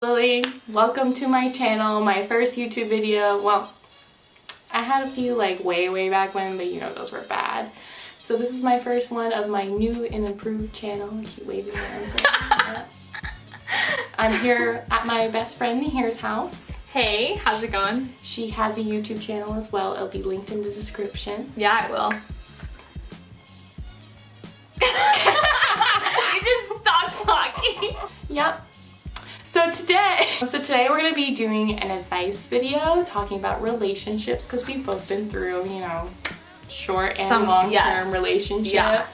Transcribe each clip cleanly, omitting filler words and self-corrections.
Lily, welcome to my channel, my first YouTube video. Well, I had a few like way back when, but you know those were bad. So this is my first one of my new and improved channel. Keep waving my arms up. I'm here at my best friend Nahir's house. Hey, how's it going? She has a YouTube channel as well. It'll be linked in the description. Yeah, it will. You just stopped talking. Yep. So today we're going to be doing an advice video talking about relationships because we've both been through, you know, short and long-term relationships. Yeah.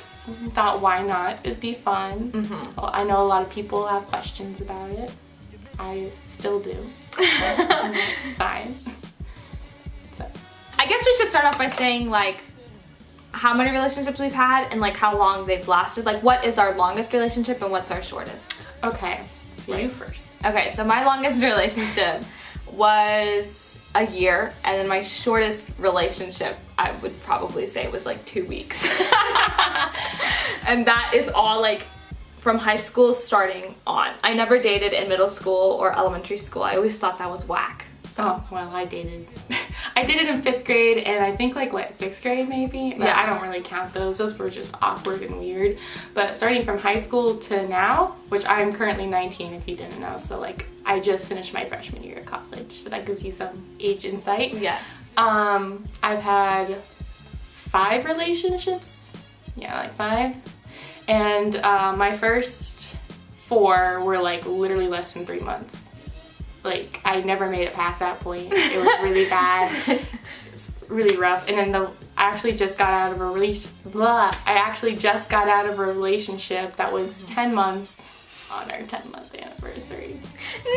Thought why not? It'd be fun. Well, I know a lot of people have questions about it. I still do. It's fine. So. I guess we should start off by saying like how many relationships we've had and like how long they've lasted. Like what is our longest relationship and what's our shortest? Okay, so you first. Okay, so my longest relationship was a year, and then my shortest relationship I would probably say was like 2 weeks. And that is all like from high school starting on. I never dated in middle school or elementary school. I always thought that was whack. So. Oh, well, I dated. I did it in 5th grade and I think like, what, 6th grade maybe? But yeah. I don't really count those. Those were just awkward and weird. But starting from high school to now, which I'm currently 19 if you didn't know. So like, I just finished my freshman year of college. So that gives you some age insight. Yes. I've had 5 relationships. Yeah, like 5. And my first 4 were like literally less than 3 months. Like, I never made it past that point. It was really bad. It was really rough. And then I actually just got out of a relationship that was 10 months on our 10-month anniversary. No!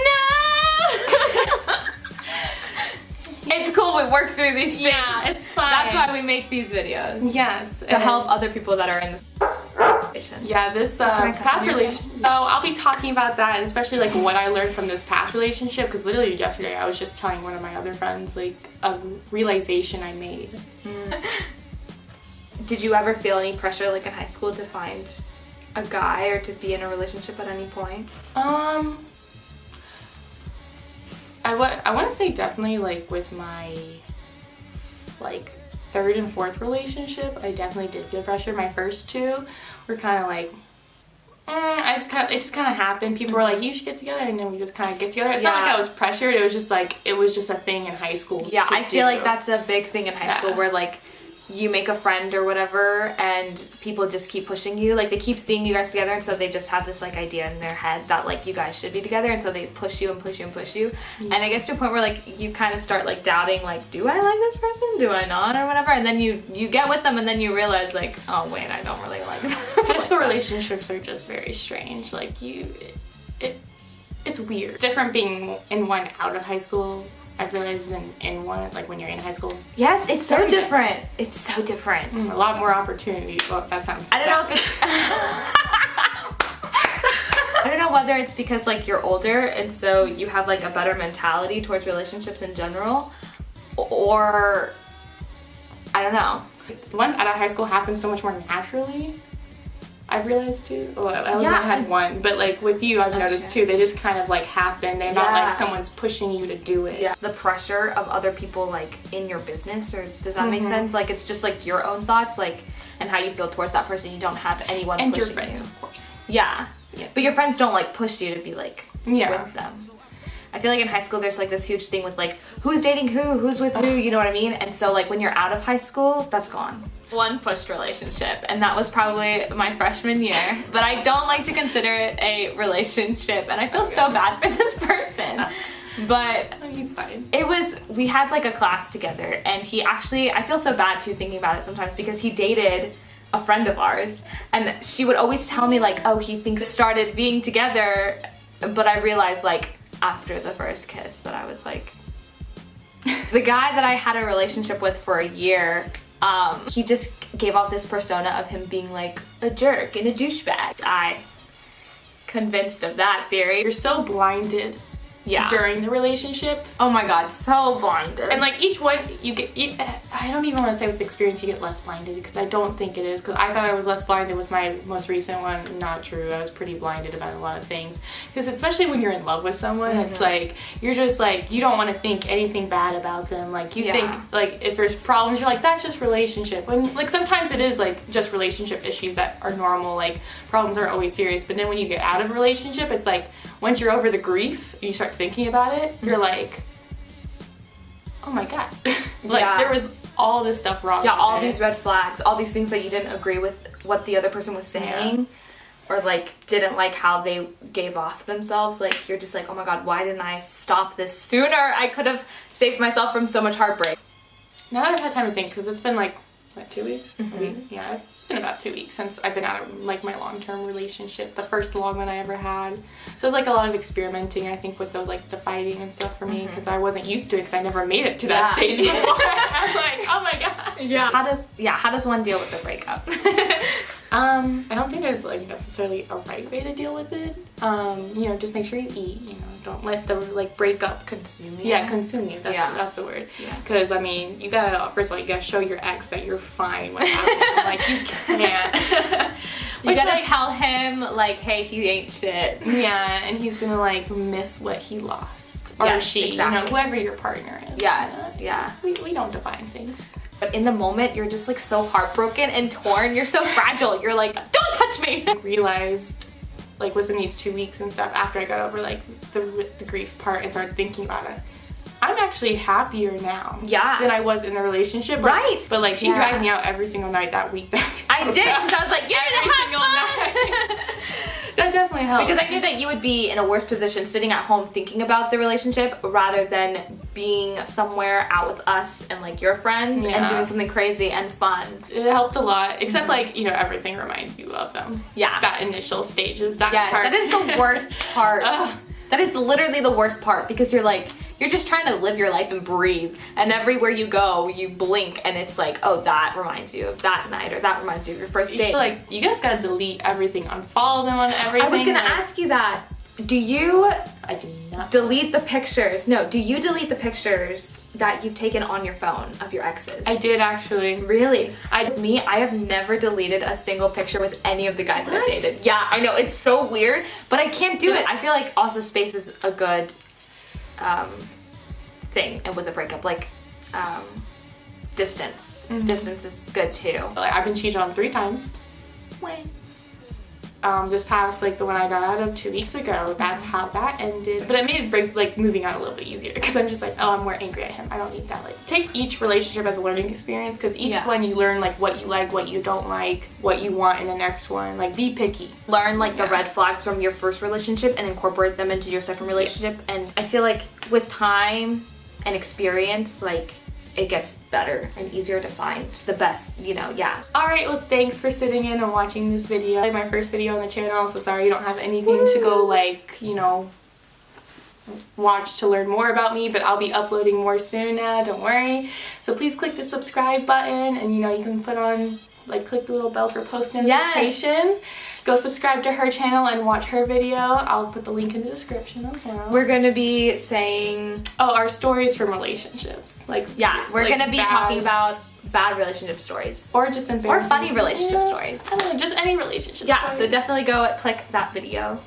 It's cool, we work through these things. Yeah, it's fine. That's why we make these videos. Yes. To help other people that are in this relationship. Yeah, this past relationship. So I'll be talking about that, and especially like what I learned from this past relationship, because literally yesterday I was just telling one of my other friends like a realization I made. Did you ever feel any pressure like in high school to find a guy or to be in a relationship at any point? I want to say definitely like with my like 3rd and 4th relationship, I definitely did feel pressure. My first 2 were kind of like, it just kind of happened. People were like, you should get together, and then we just kind of get together. It's not like I was pressured. It was just like, it was just a thing in high school. Yeah, I feel like that's a big thing in high school where like you make a friend or whatever and people just keep pushing you. Like they keep seeing you guys together, and so they just have this like idea in their head that like you guys should be together, and so they push you and push you and push you. And it gets to a point where like you kind of start like doubting like, do I like this person? Do I not? Or whatever. And then you get with them and then you realize like, oh wait, I don't really like them. High school relationships are just very strange. Like it's weird. It's different being in one out of high school. I've realized in one, like when you're in high school. Yes, it's so different. It's so different. A lot more opportunity. Well, that sounds I don't know if it's I don't know whether it's because like you're older and so you have like a better mentality towards relationships in general, or I don't know. The ones out of high school happen so much more naturally. I've realized too. Well, I only had one, but like with you, I've noticed too. They just kind of like happen. They're not like someone's pushing you to do it. Yeah. The pressure of other people like in your business, or does that make sense? Like it's just like your own thoughts, like and how you feel towards that person. You don't have anyone and pushing your friends, you. of course. Yeah. But your friends don't like push you to be like with them. I feel like in high school there's like this huge thing with like who's dating who's with who, you know what I mean? And so like when you're out of high school, that's gone. One pushed relationship, and that was probably my freshman year, but I don't like to consider it a relationship, and I feel so bad for this person. But he's fine. We had like a class together, and he actually, I feel so bad too thinking about it sometimes, because he dated a friend of ours, and she would always tell me like, oh, he thinks started being together, but I realized like after the first kiss that I was like, the guy that I had a relationship with for a year, he just gave off this persona of him being like a jerk and a douchebag. I convinced of that theory. You're so blinded during the relationship. Oh my god, so blinded. And like each one I don't even want to say with experience you get less blinded, because I don't think it is, because I thought I was less blinded with my most recent one. Not true. I was pretty blinded about a lot of things, because especially when you're in love with someone, it's like you're just like, you don't want to think anything bad about them. Like you think like if there's problems, you're like, that's just relationship. When like sometimes it is like just relationship issues that are normal, like problems aren't always serious. But then when you get out of a relationship, it's like once you're over the grief, you start thinking about it, you're like, oh my god. Like there was all this stuff wrong. Yeah, all these red flags, all these things that you didn't agree with what the other person was saying, or like didn't like how they gave off themselves. Like you're just like, oh my god, why didn't I stop this sooner? I could have saved myself from so much heartbreak. Now that I've had time to think, because it's been like, what, 2 weeks? A week? Yeah, it's been about 2 weeks since I've been out of like my long-term relationship, the first long one I ever had. So it's like a lot of experimenting, I think, with the like the fighting and stuff for me, because I wasn't used to it, because I never made it to that stage before. I'm like, oh my god. Yeah. How does one deal with a breakup? I don't think there's like necessarily a right way to deal with it. You know, just make sure you eat, you know, don't let the like breakup consume you. Yeah, consume you. That's the word. Yeah. Because I mean, you gotta, first of all, you gotta show your ex that you're fine with happening. Like you can't. You gotta tell him like, hey, he ain't shit. Yeah, and he's gonna like miss what he lost. Or she, you know, whoever your partner is. Yes, We don't define things. But in the moment, you're just like so heartbroken and torn. You're so fragile. You're like, don't touch me. I realized like within these 2 weeks and stuff, after I got over like the grief part and started thinking about it, I'm actually happier now than I was in the relationship. Right. But like she dragged me out every single night that week. I did, because I was like, you every single night. That definitely helped. Because I knew that you would be in a worse position sitting at home thinking about the relationship rather than being somewhere out with us and like your friends and doing something crazy and fun. It helped a lot, except like, you know, everything reminds you of them. Yeah. That initial stages. That part. That is the worst part. That is literally the worst part, because you're like, you're just trying to live your life and breathe, and everywhere you go, you blink and it's like, oh, that reminds you of that night, or that reminds you of your first date. Like, you just gotta delete everything, unfollow them on everything. I was gonna ask you that. Do you I do not delete the pictures? No, do you delete the pictures that you've taken on your phone of your exes? I did, actually. Really? I have never deleted a single picture with any of the guys that I've dated. Yeah, I know, it's so weird, but I can't do it. I feel like also space is a good thing, and with a breakup, like distance. Distance is good too. Like, I've been cheated on 3 times. When? This past, like the one I got out of 2 weeks ago, that's how that ended. But it made like moving out a little bit easier, because I'm just like, oh, I'm more angry at him. I don't need that. Like, take each relationship as a learning experience, because each one you learn like what you like, what you don't like, what you want in the next one. Like, be picky. Learn like the red flags from your first relationship and incorporate them into your second relationship. And I feel like with time and experience, like, it gets better and easier to find the best, you know, Alright, well, thanks for sitting in and watching this video. Like my first video on the channel, so sorry you don't have anything to go, like, you know, watch to learn more about me, but I'll be uploading more soon now, don't worry. So please click the subscribe button, and you know, you can put on, like, click the little bell for post notifications. Go subscribe to her channel and watch her video. I'll put the link in the description as well. We're gonna be saying... Oh, our stories from relationships. Like, we're gonna be talking about bad relationship stories. Or just embarrassing. Or funny relationship stories. I don't know, just any relationship stories. So definitely go click that video.